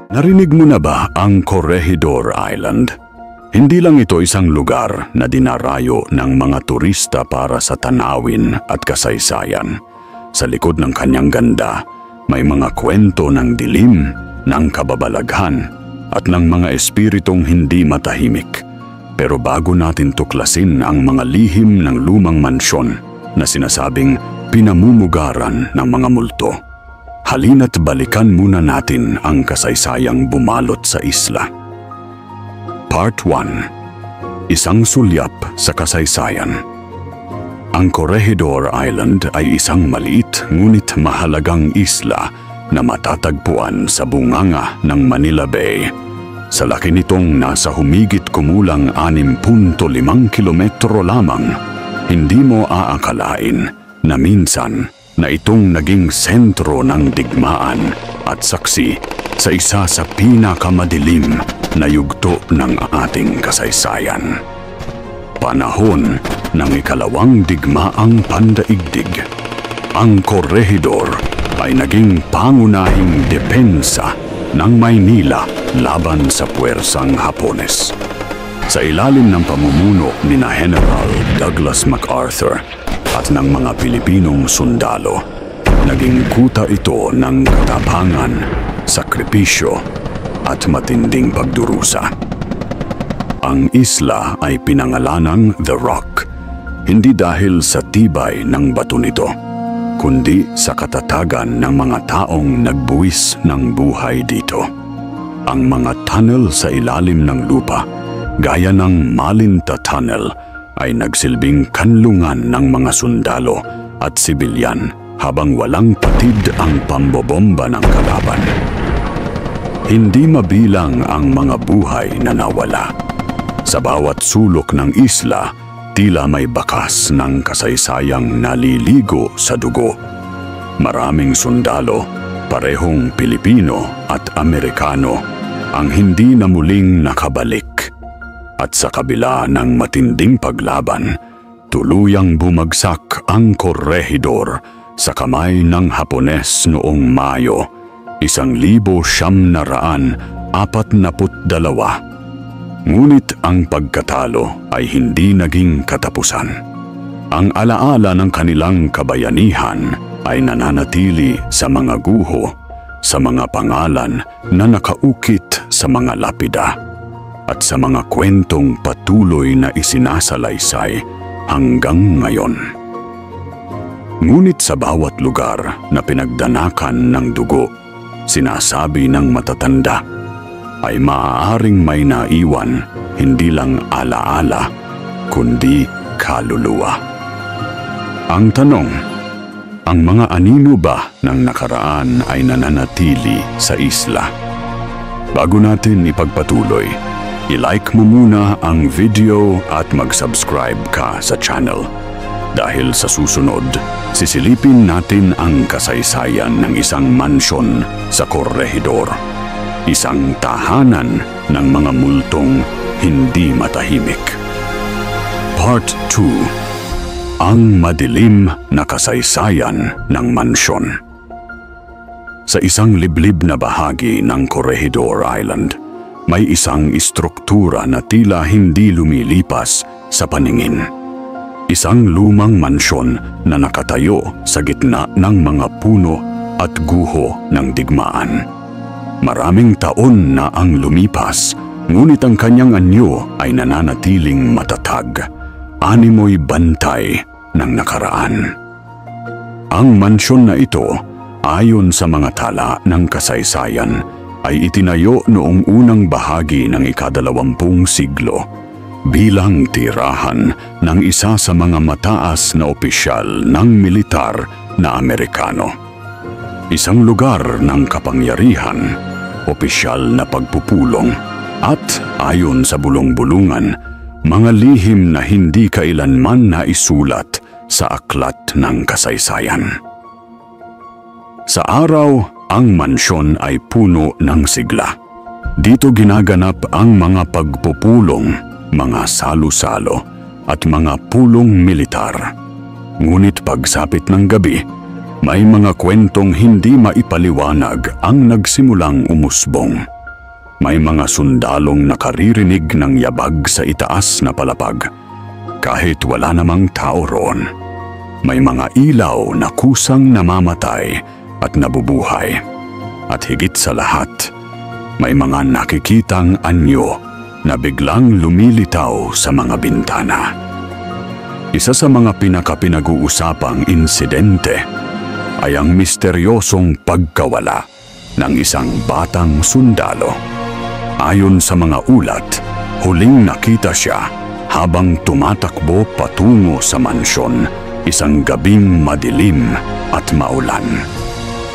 Narinig mo na ba ang Corregidor Island? Hindi lang ito isang lugar na dinarayo ng mga turista para sa tanawin at kasaysayan. Sa likod ng kanyang ganda, may mga kwento ng dilim, ng kababalaghan, at ng mga espiritong hindi matahimik. Pero bago natin tuklasin ang mga lihim ng lumang mansyon na sinasabing pinamumugaran ng mga multo, halina't balikan muna natin ang kasaysayang bumalot sa isla. Part 1. Isang sulyap sa kasaysayan. Ang Corregidor Island ay isang maliit ngunit mahalagang isla na matatagpuan sa bunganga ng Manila Bay. Sa laki nitong nasa humigit kumulang 6.5 kilometro lamang, hindi mo aakalain na minsan na itong naging sentro ng digmaan at saksi sa isa sa pinakamadilim na yugto ng ating kasaysayan. Panahon ng ikalawang digmaang pandaigdig, ang Corregidor ay naging pangunahing depensa ng Maynila laban sa puwersang Hapones. Sa ilalim ng pamumuno ni General Douglas MacArthur at ng mga Pilipinong sundalo, naging kuta ito ng katapangan, sakripisyo at matinding pagdurusa. Ang isla ay pinangalanang The Rock, hindi dahil sa tibay ng bato nito, kundi sa katatagan ng mga taong nagbuwis ng buhay dito. Ang mga tunnel sa ilalim ng lupa, gaya ng Malinta Tunnel, ay nagsilbing kanlungan ng mga sundalo at sibilyan habang walang patid ang pambobomba ng kalaban. Hindi mabilang ang mga buhay na nawala. Sa bawat sulok ng isla, tila may bakas ng kasaysayang naliligo sa dugo. Maraming sundalo, parehong Pilipino at Amerikano, ang hindi na muling nakabalik. At sa kabila ng matinding paglaban, tuluyang bumagsak ang Corregidor sa kamay ng Hapones noong Mayo, 1942. Ngunit ang pagkatalo ay hindi naging katapusan. Ang alaala ng kanilang kabayanihan ay nananatili sa mga guho, sa mga pangalan na nakaukit sa mga lapida, at sa mga kwentong patuloy na isinasalaysay hanggang ngayon. Ngunit sa bawat lugar na pinagdanakan ng dugo, sinasabi ng matatanda, ay maaaring may naiwan hindi lang alaala, kundi kaluluwa. Ang tanong, ang mga anino ba ng nakaraan ay nananatili sa isla? Bago natin ipagpatuloy, i-like mo muna ang video at mag-subscribe ka sa channel. Dahil sa susunod, sisilipin natin ang kasaysayan ng isang mansyon sa Corregidor. Isang tahanan ng mga multong hindi matahimik. Part 2. Ang madilim na kasaysayan ng mansyon. Sa isang liblib na bahagi ng Corregidor Island, may isang istruktura na tila hindi lumilipas sa paningin. Isang lumang mansyon na nakatayo sa gitna ng mga puno at guho ng digmaan. Maraming taon na ang lumipas, ngunit ang kanyang anyo ay nananatiling matatag. Animoy bantay ng nakaraan. Ang mansyon na ito, ayon sa mga tala ng kasaysayan, ay itinayo noong unang bahagi ng ika-20 siglo bilang tirahan ng isa sa mga mataas na opisyal ng militar na Amerikano. Isang lugar ng kapangyarihan, opisyal na pagpupulong, at ayon sa bulong-bulungan, mga lihim na hindi kailanman naisulat sa aklat ng kasaysayan. Sa araw, ang mansyon ay puno ng sigla. Dito ginaganap ang mga pagpupulong, mga salo-salo, at mga pulong militar. Ngunit pagsapit ng gabi, May mga kwentong hindi maipaliwanag ang nagsimulang umusbong. May mga sundalong nakaririnig ng yabag sa itaas na palapag, kahit wala namang tao roon. May mga ilaw na kusang namamatay at nabubuhay. At higit sa lahat, may mga nakikitang anyo na biglang lumilitaw sa mga bintana. Isa sa mga pinag-uusapang insidente ay ang misteryosong pagkawala ng isang batang sundalo. Ayon sa mga ulat, huling nakita siya habang tumatakbo patungo sa mansyon isang gabing madilim at maulan.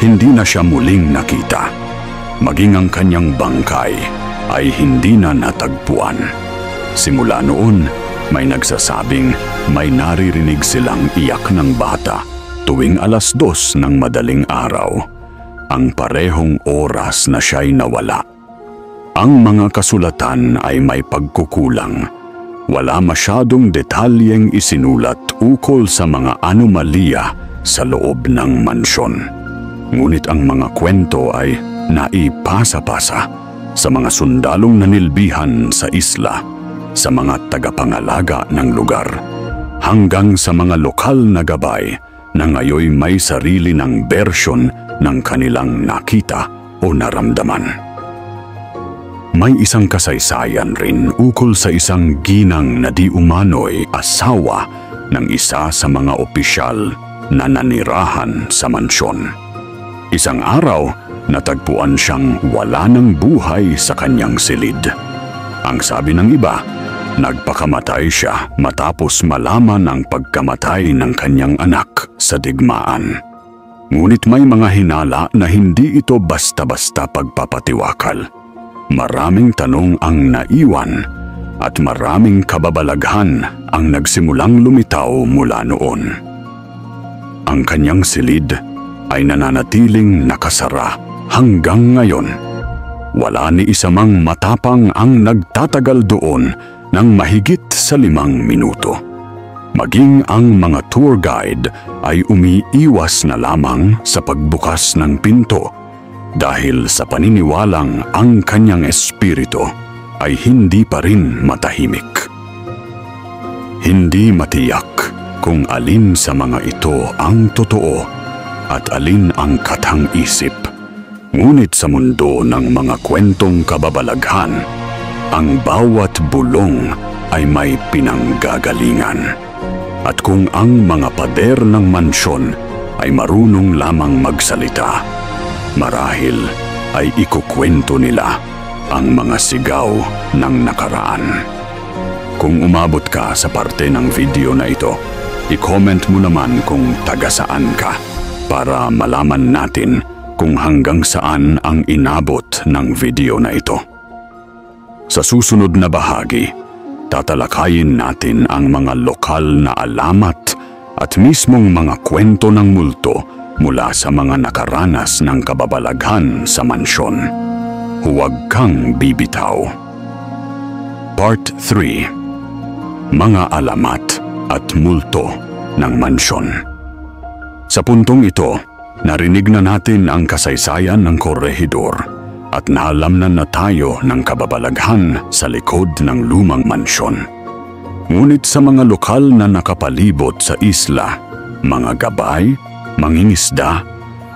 Hindi na siya muling nakita. Maging ang kanyang bangkay ay hindi na natagpuan. Simula noon, may nagsasabing may naririnig silang iyak ng bata tuwing 2:00 ng madaling araw, ang parehong oras na siya'y nawala. Ang mga kasulatan ay may pagkukulang. Wala masyadong detalyeng isinulat ukol sa mga anomalya sa loob ng mansyon. Ngunit ang mga kwento ay naipasa-pasa sa mga sundalong nanilbihan sa isla, sa mga tagapangalaga ng lugar, hanggang sa mga lokal na gabay na ngayoy may sarili ng bersyon ng kanilang nakita o naramdaman. May isang kasaysayan rin ukol sa isang ginang na di umano'y asawa ng isa sa mga opisyal na nanirahan sa mansyon. Isang araw, natagpuan siyang wala ng buhay sa kanyang silid. Ang sabi ng iba, nagpakamatay siya matapos malaman ang pagkamatay ng kanyang anak sa digmaan. Ngunit may mga hinala na hindi ito basta-basta pagpapatiwakal. Maraming tanong ang naiwan at maraming kababalaghan ang nagsimulang lumitaw mula noon. Ang kanyang silid ay nananatiling nakasara hanggang ngayon. Wala ni isa mang matapang ang nagtatagal doon ng mahigit sa 5 minuto. Maging ang mga tour guide ay umiiwas na lamang sa pagbukas ng pinto dahil sa paniniwalang ang kanyang espiritu ay hindi pa rin matahimik. Hindi matiyak kung alin sa mga ito ang totoo at alin ang katang-isip. Ngunit sa mundo ng mga kwentong kababalaghan, ang bawat bulong ay may pinanggagalingan. At kung ang mga pader ng mansyon ay marunong lamang magsalita, marahil ay ikukwento nila ang mga sigaw ng nakaraan. Kung umabot ka sa parte ng video na ito, i-comment mo naman kung taga saan ka para malaman natin kung hanggang saan ang inabot ng video na ito. Sa susunod na bahagi, tatalakayin natin ang mga lokal na alamat at mismong mga kwento ng multo mula sa mga nakaranas ng kababalaghan sa mansyon. Huwag kang bibitaw. Part 3. Mga alamat at multo ng mansyon. Sa puntong ito, narinig na natin ang kasaysayan ng Corregidor at naalamnan na tayo ng kababalaghan sa likod ng lumang mansyon. Ngunit sa mga lokal na nakapalibot sa isla, mga gabay, mangingisda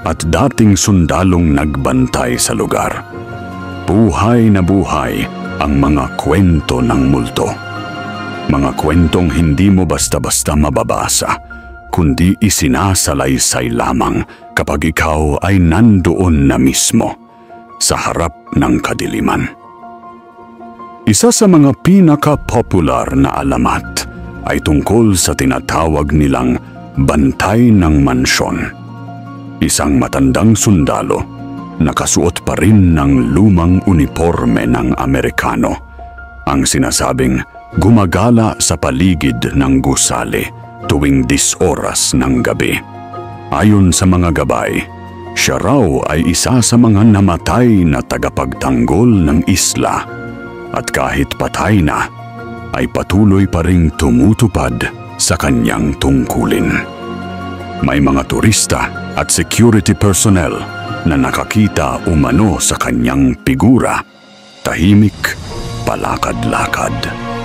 at dating sundalong nagbantay sa lugar, buhay na buhay ang mga kwento ng multo. Mga kwentong hindi mo basta-basta mababasa, kundi isinasalaysay lamang kapag ikaw ay nandoon na mismo sa harap ng kadiliman. Isa sa mga pinaka-popular na alamat ay tungkol sa tinatawag nilang bantay ng mansyon. Isang matandang sundalo, nakasuot pa rin ng lumang uniporme ng Amerikano, ang sinasabing gumagala sa paligid ng gusali tuwing 10 oras ng gabi. Ayon sa mga gabay, siya raw ay isa sa mga namatay na tagapagtanggol ng isla at kahit patay na, ay patuloy pa ring tumutupad sa kanyang tungkulin. May mga turista at security personnel na nakakita umano sa kanyang figura. Tahimik, palakad-lakad,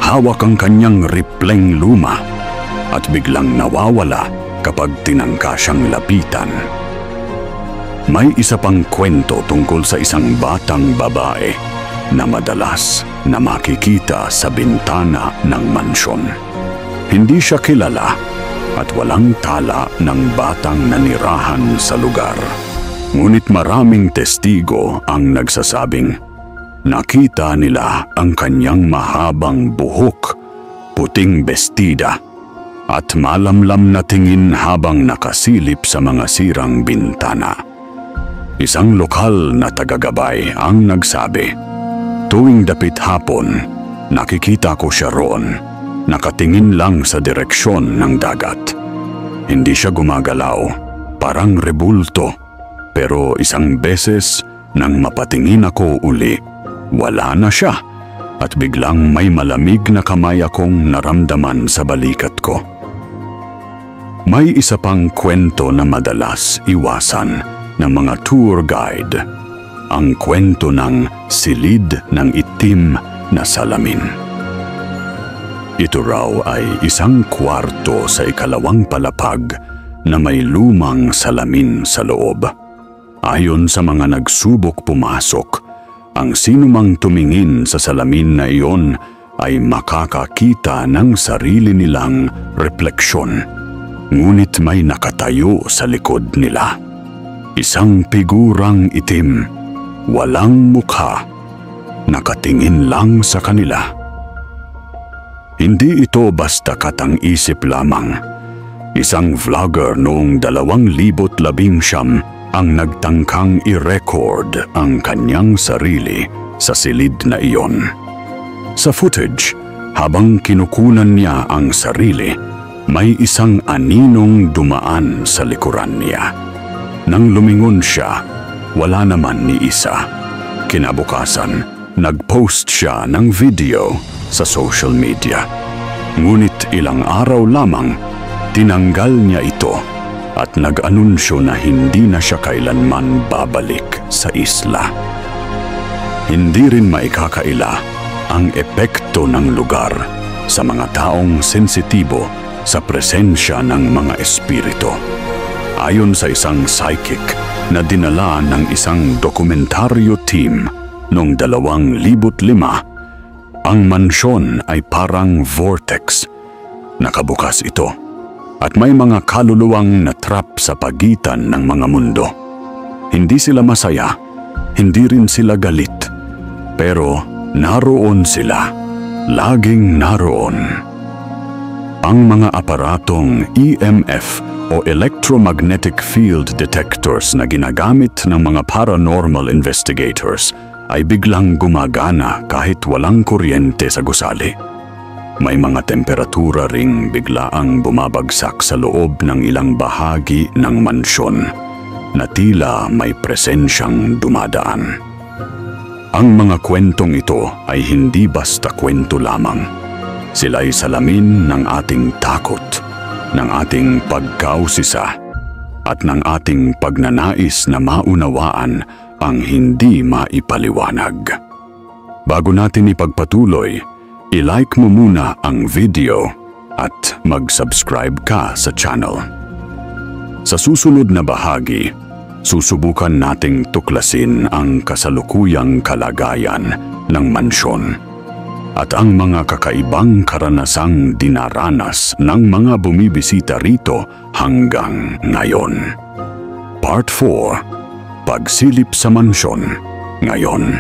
hawak ang kanyang ripleng luma at biglang nawawala kapag tinangka siyang lapitan. May isa pang kwento tungkol sa isang batang babae na madalas na makikita sa bintana ng mansyon. Hindi siya kilala at walang tala ng batang nanirahan sa lugar. Ngunit maraming testigo ang nagsasabing nakita nila ang kanyang mahabang buhok, puting bestida, at malamlam na tingin habang nakasilip sa mga sirang bintana. Isang lokal na tagagabay ang nagsabi, "Tuwing dapit hapon, nakikita ko siya roon, nakatingin lang sa direksyon ng dagat. Hindi siya gumagalaw, parang rebulto, pero isang beses nang mapatingin ako uli, wala na siya at biglang may malamig na kamay akong naramdaman sa balikat ko." May isa pang kwento na madalas iwasan ng mga tour guide, ang kwento ng silid ng itim na salamin. Ito raw ay isang kwarto sa ikalawang palapag na may lumang salamin sa loob. Ayon sa mga nagsubok pumasok, ang sinumang tumingin sa salamin na iyon ay makakakita ng sarili nilang refleksyon. Ngunit may nakatayo sa likod nila. Isang figurang itim, walang mukha, nakatingin lang sa kanila. Hindi ito basta katang-isip lamang. Isang vlogger noong 2019 ang nagtangkang i-record ang kanyang sarili sa silid na iyon. Sa footage, habang kinukunan niya ang sarili, may isang aninong dumaan sa likuran niya. Nang lumingon siya, wala naman ni isa. Kinabukasan, nag-post siya ng video sa social media. Ngunit ilang araw lamang, tinanggal niya ito at nag-anunsyo na hindi na siya kailanman babalik sa isla. Hindi rin maikakaila ang epekto ng lugar sa mga taong sensitibo sa presensya ng mga espiritu. Ayon sa isang psychic na dinala ng isang dokumentaryo team noong 2005, ang mansyon ay parang vortex. Nakabukas ito at may mga kaluluwang natrap sa pagitan ng mga mundo. Hindi sila masaya, hindi rin sila galit, pero naroon sila, laging naroon. Ang mga aparatong EMF o electromagnetic field detectors na ginagamit ng mga paranormal investigators ay biglang gumagana kahit walang kuryente sa gusali. May mga temperatura ring biglaang bumabagsak sa loob ng ilang bahagi ng mansyon na tila may presensyang dumadaan. Ang mga kwentong ito ay hindi basta kwento lamang. Sila'y salamin ng ating takot, ng ating pagkausisa, at ng ating pagnanais na maunawaan ang hindi maipaliwanag. Bago natin ipagpatuloy, i-like mo muna ang video at mag-subscribe ka sa channel. Sa susunod na bahagi, susubukan nating tuklasin ang kasalukuyang kalagayan ng mansyon at ang mga kakaibang karanasang dinaranas ng mga bumibisita rito hanggang ngayon. Part 4. Pagsilip sa mansyon ngayon.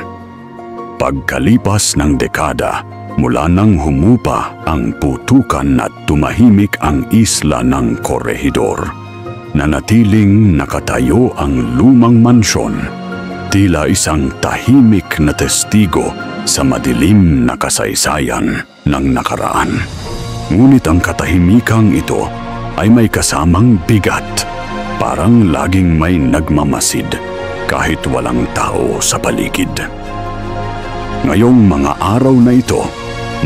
Pagkalipas ng dekada, mula nang humupa ang putukan at tumahimik ang isla ng Corregidor, nanatiling nakatayo ang lumang mansyon, tila isang tahimik na testigo sa madilim na kasaysayan ng nakaraan. Ngunit ang katahimikang ito ay may kasamang bigat, parang laging may nagmamasid kahit walang tao sa paligid. Ngayong mga araw na ito,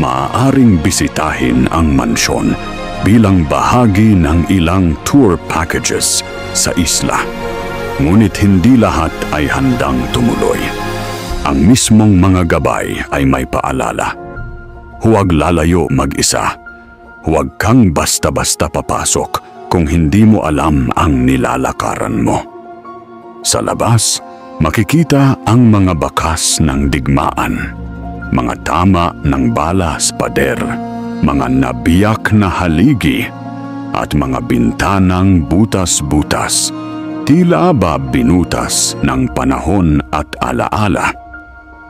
maaaring bisitahin ang mansyon bilang bahagi ng ilang tour packages sa isla. Ngunit hindi lahat ay handang tumuloy. Ang mismong mga gabay ay may paalala. Huwag lalayo mag-isa. Huwag kang basta-basta papasok kung hindi mo alam ang nilalakaran mo. Sa labas, makikita ang mga bakas ng digmaan, mga tama ng balas pader, mga nabiyak na haligi, at mga bintanang butas-butas, tila ba binutas ng panahon at alaala.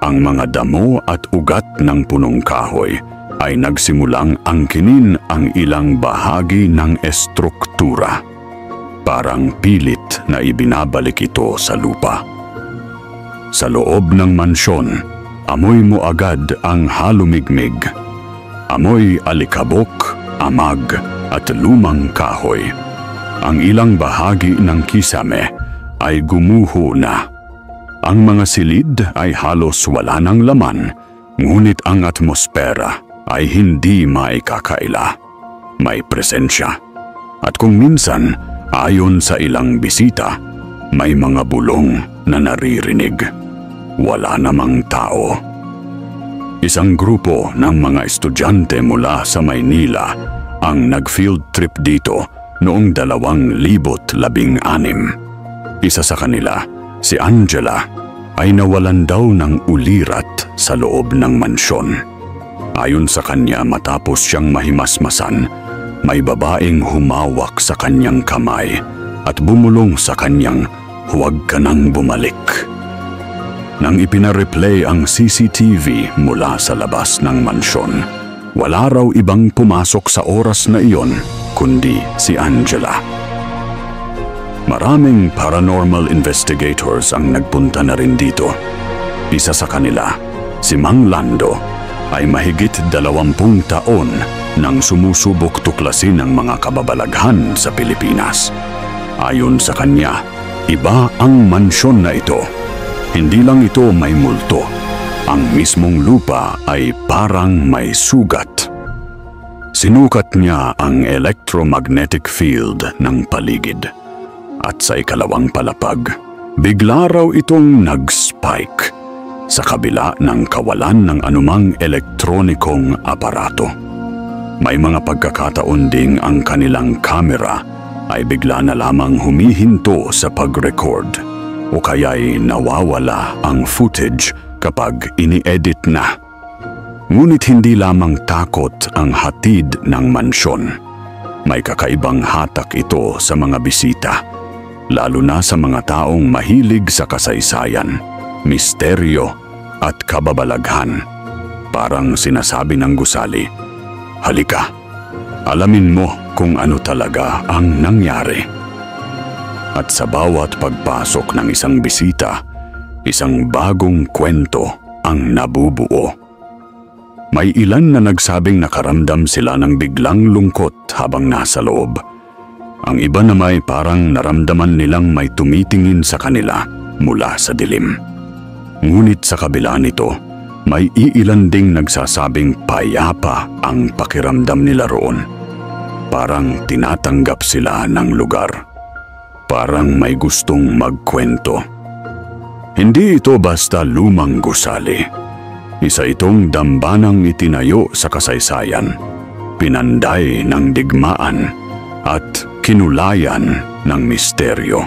Ang mga damo at ugat ng punong kahoy ay nagsimulang angkinin ang ilang bahagi ng estruktura. Parang pilit na ibinabalik ito sa lupa. Sa loob ng mansyon, amoy mo agad ang halumigmig. Amoy alikabok, amag at lumang kahoy. Ang ilang bahagi ng kisame ay gumuho na. Ang mga silid ay halos wala ng laman, ngunit ang atmosfera ay hindi maikakaila. May presensya. At kung minsan, ayon sa ilang bisita, may mga bulong na naririnig. Wala namang tao. Isang grupo ng mga estudyante mula sa Maynila ang nag-field trip dito noong 2016. Isa sa kanila, si Angela, ay nawalan daw ng ulirat sa loob ng mansyon. Ayon sa kanya, matapos siyang mahimasmasan, may babaeng humawak sa kanyang kamay at bumulong sa kanyang, "Huwag ka nang bumalik." Nang ipinareplay ang CCTV mula sa labas ng mansyon, wala raw ibang pumasok sa oras na iyon kundi si Angela. Maraming paranormal investigators ang nagpunta na rin dito. Isa sa kanila, si Mang Lando, ay mahigit 20 taon nang sumusubok tuklasin ang mga kababalaghan sa Pilipinas. Ayon sa kanya, iba ang mansyon na ito. Hindi lang ito may multo. Ang mismong lupa ay parang may sugat. Sinukat niya ang electromagnetic field ng paligid. At sa ikalawang palapag, bigla raw itong nag-spike sa kabila ng kawalan ng anumang elektronikong aparato. May mga pagkakataon ding ang kanilang kamera ay bigla na lamang humihinto sa pag-record o kaya'y nawawala ang footage kapag ini-edit na. Ngunit hindi lamang takot ang hatid ng mansyon. May kakaibang hatak ito sa mga bisita, lalo na sa mga taong mahilig sa kasaysayan, misteryo at kababalaghan. Parang sinasabi ng gusali, "Halika, alamin mo kung ano talaga ang nangyari." At sa bawat pagpasok ng isang bisita, isang bagong kwento ang nabubuo. May ilan na nagsabing nakaramdam sila ng biglang lungkot habang nasa loob. Ang iba na may parang naramdaman nilang may tumitingin sa kanila mula sa dilim. Ngunit sa kabila nito, may iilan ding nagsasabing payapa ang pakiramdam nila roon. Parang tinatanggap sila ng lugar. Parang may gustong magkwento. Hindi ito basta lumang gusali. Isa itong dambanang itinayo sa kasaysayan, pinanday ng digmaan at kinulayan ng misteryo.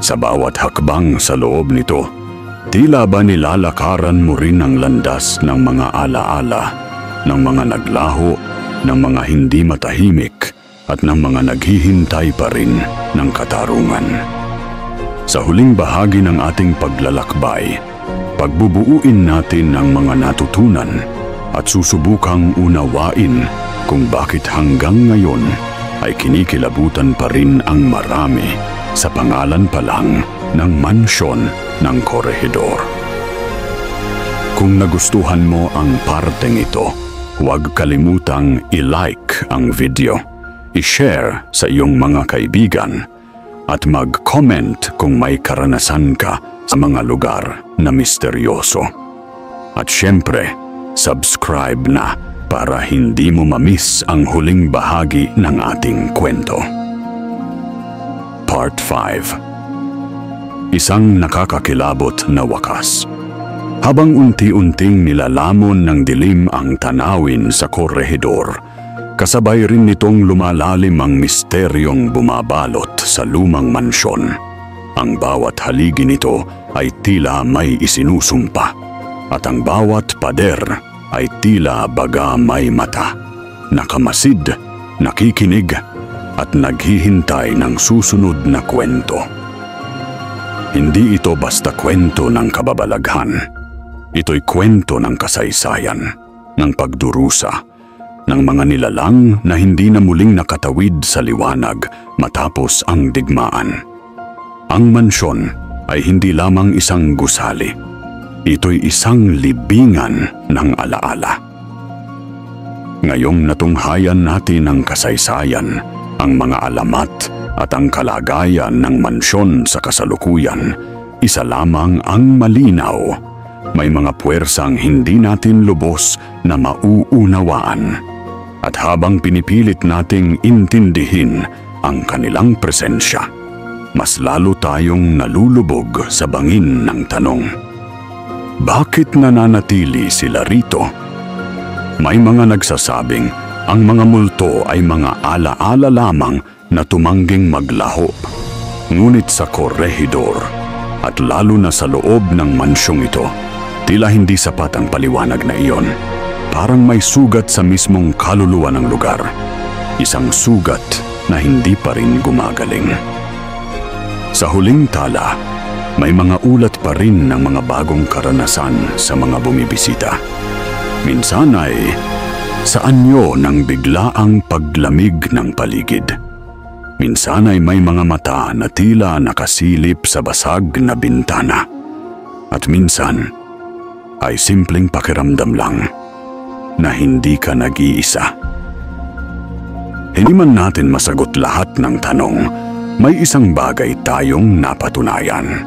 Sa bawat hakbang sa loob nito, tila ba nilalakaran mo rin ang landas ng mga alaala, ng mga naglaho, ng mga hindi matahimik, at ng mga naghihintay pa rin ng katarungan. Sa huling bahagi ng ating paglalakbay, pagbubuuin natin ang mga natutunan at susubukang unawain kung bakit hanggang ngayon ay kinikilabutan pa rin ang marami sa pangalan pa lang ng mansyon ng Corregidor. Kung nagustuhan mo ang parteng ito, huwag kalimutang i-like ang video, i-share sa iyong mga kaibigan, at mag-comment kung may karanasan ka sa mga lugar na misteryoso. At syempre, subscribe na para hindi mo ma-miss ang huling bahagi ng ating kwento. Part 5. Isang nakakakilabot na wakas. Habang unti-unting nilalamon ng dilim ang tanawin sa Corregidor, kasabay rin nitong lumalalim ang misteryong bumabalot sa lumang mansyon. Ang bawat haligi nito ay tila may isinusumpa, at ang bawat pader ay tila baga may mata, nakamasid, nakikinig, at naghihintay ng susunod na kwento. Hindi ito basta kwento ng kababalaghan. Ito'y kwento ng kasaysayan, ng pagdurusa, ng mga nilalang na hindi na muling nakatawid sa liwanag matapos ang digmaan. Ang mansyon ay hindi lamang isang gusali. Ito'y isang libingan ng alaala. Ngayong natunghayan natin ang kasaysayan, ang mga alamat at ang kalagayan ng mansyon sa kasalukuyan, isa lamang ang malinaw. May mga puwersang hindi natin lubos na mauunawaan. At habang pinipilit nating intindihin ang kanilang presensya, mas lalo tayong nalulubog sa bangin ng tanong. Bakit nananatili sila rito? May mga nagsasabing ang mga multo ay mga ala-ala lamang na tumangging maglaho. Ngunit sa Corregidor, at lalo na sa loob ng mansyong ito, tila hindi sapat ang paliwanag na iyon. Parang may sugat sa mismong kaluluwa ng lugar. Isang sugat na hindi pa rin gumagaling. Sa huling tala, may mga ulat pa rin ng mga bagong karanasan sa mga bumibisita. Minsan ay sa anyo ng biglaang paglamig ng paligid. Minsan ay may mga mata na tila nakasilip sa basag na bintana. At minsan ay simpleng pakiramdam lang na hindi ka nag-iisa. Hindi man natin masagot lahat ng tanong, may isang bagay tayong napatunayan.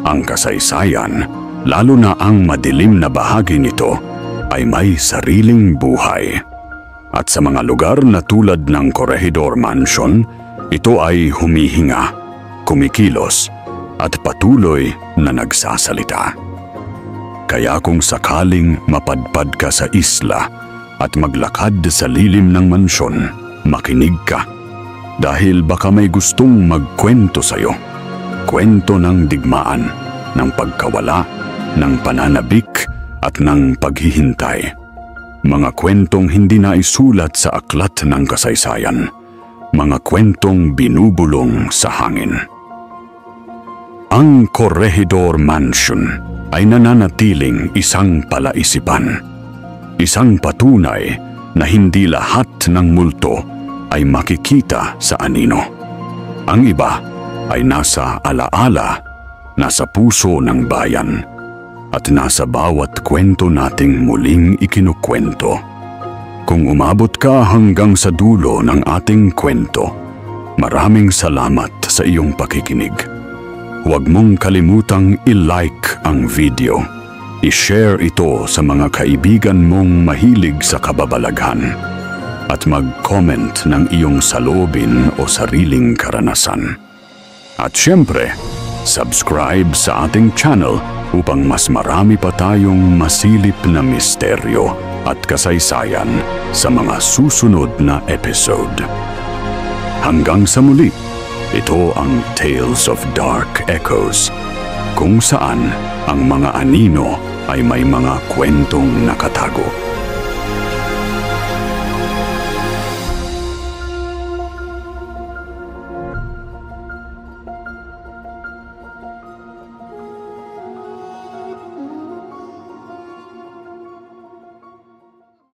Ang kasaysayan, lalo na ang madilim na bahagi nito, ay may sariling buhay. At sa mga lugar na tulad ng Corregidor Mansion, ito ay humihinga, kumikilos, at patuloy na nagsasalita. Kaya kung sakaling mapadpad ka sa isla at maglakad sa lilim ng mansyon, makinig ka. Dahil baka may gustong magkwento sa'yo. Kwento ng digmaan, ng pagkawala, ng pananabik at ng paghihintay. Mga kwentong hindi na isulat sa aklat ng kasaysayan. Mga kwentong binubulong sa hangin. Ang Corregidor Mansion ay nananatiling isang palaisipan. Isang patunay na hindi lahat ng multo ay makikita sa anino. Ang iba ay nasa alaala, nasa puso ng bayan, at nasa bawat kwento nating muling ikinukwento. Kung umabot ka hanggang sa dulo ng ating kwento, maraming salamat sa iyong pakikinig. Huwag mong kalimutang i-like ang video. I-share ito sa mga kaibigan mong mahilig sa kababalaghan. At mag-comment ng iyong saloobin o sariling karanasan. At syempre, subscribe sa ating channel upang mas marami pa tayong masilip na misteryo at kasaysayan sa mga susunod na episode. Hanggang sa muli, ito ang Tales of Dark Echoes, kung saan ang mga anino ay may mga kwentong nakatago.